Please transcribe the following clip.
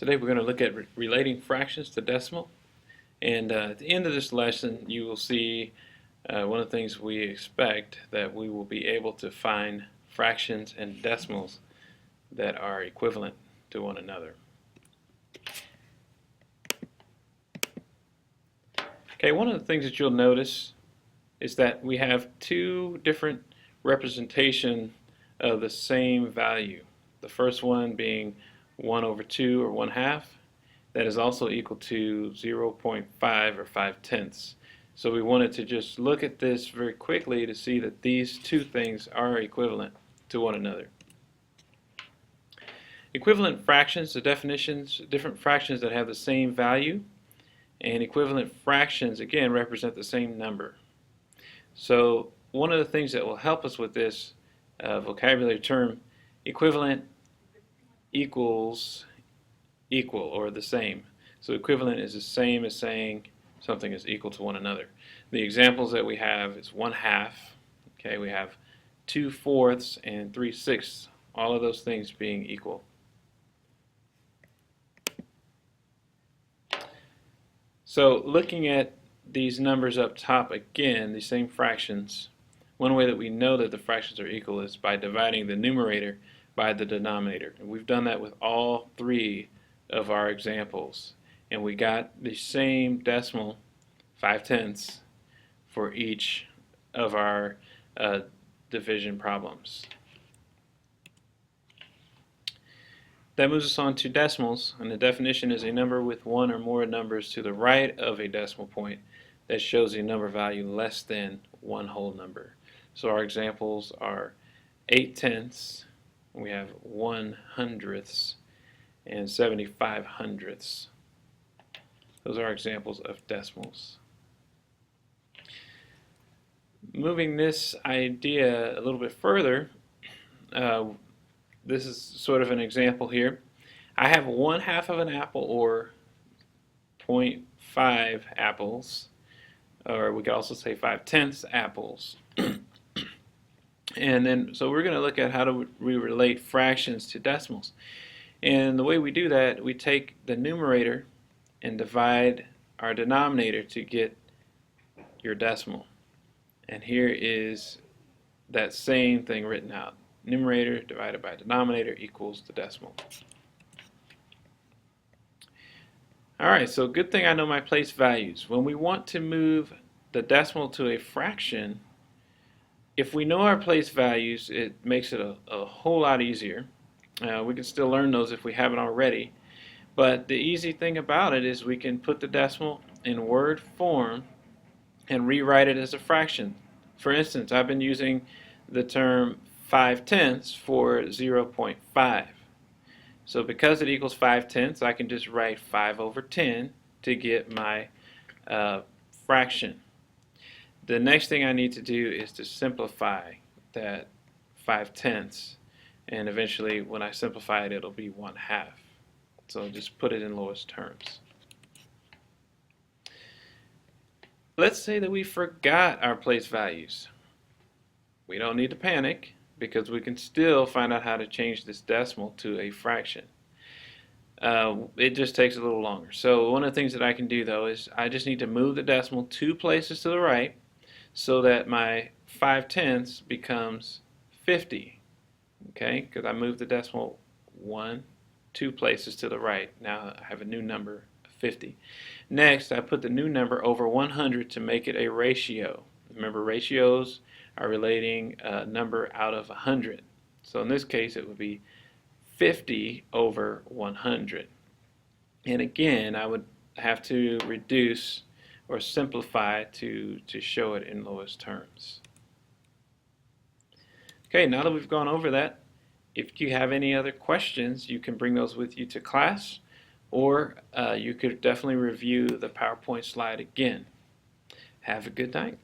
Today we're going to look at relating fractions to decimal, and at the end of this lesson you will see one of the things we expect, that we will be able to find fractions and decimals that are equivalent to one another. Okay, one of the things that you'll notice is that we have two different representations of the same value. The first one being 1 over 2 or 1/2, that is also equal to 0.5 or 5/10. So we wanted to just look at this very quickly to see that these two things are equivalent to one another. Equivalent fractions, the definitions, different fractions that have the same value, and equivalent fractions again represent the same number. So one of the things that will help us with this vocabulary term, equivalent equals equal or the same. So equivalent is the same as saying something is equal to one another. The examples that we have is 1/2. Okay, we have 2/4 and 3/6. All of those things being equal. So looking at these numbers up top again, the same fractions, one way that we know that the fractions are equal is by dividing the numerator by the denominator. And we've done that with all three of our examples, and we got the same decimal 5/10 for each of our division problems. That moves us on to decimals, and the definition is a number with one or more numbers to the right of a decimal point that shows a number value less than one whole number. So our examples are 8/10, we have 1/100 and 75/100. Those are examples of decimals. Moving this idea a little bit further, this is sort of an example here. I have 1/2 of an apple, or 0.5 apples, or we could also say 5/10 apples. And then, so we're going to look at how do we relate fractions to decimals. And the way we do that, we take the numerator and divide our denominator to get your decimal. And here is that same thing written out. Numerator divided by denominator equals the decimal. Alright, so good thing I know my place values. When we want to move the decimal to a fraction, if we know our place values, it makes it a whole lot easier. We can still learn those if we haven't already, but the easy thing about it is we can put the decimal in word form and rewrite it as a fraction. For instance, I've been using the term 5/10 for 0.5. So because it equals 5/10, I can just write 5 over 10 to get my fraction. The next thing I need to do is to simplify that 5/10, and eventually when I simplify it, it'll be 1/2. So just put it in lowest terms. Let's say that we forgot our place values. We don't need to panic, because we can still find out how to change this decimal to a fraction. It just takes a little longer. So one of the things that I can do, though, is I just need to move the decimal 2 places to the right so that my 5/10 becomes 50. Okay, because I moved the decimal 2 places to the right. Now I have a new number, 50. Next, I put the new number over 100 to make it a ratio. Remember, ratios are relating a number out of 100. So in this case, it would be 50 over 100. And again, I would have to reduce or simplify to show it in lowest terms. Okay, now that we've gone over that, if you have any other questions, you can bring those with you to class, or you could definitely review the PowerPoint slide again. Have a good night.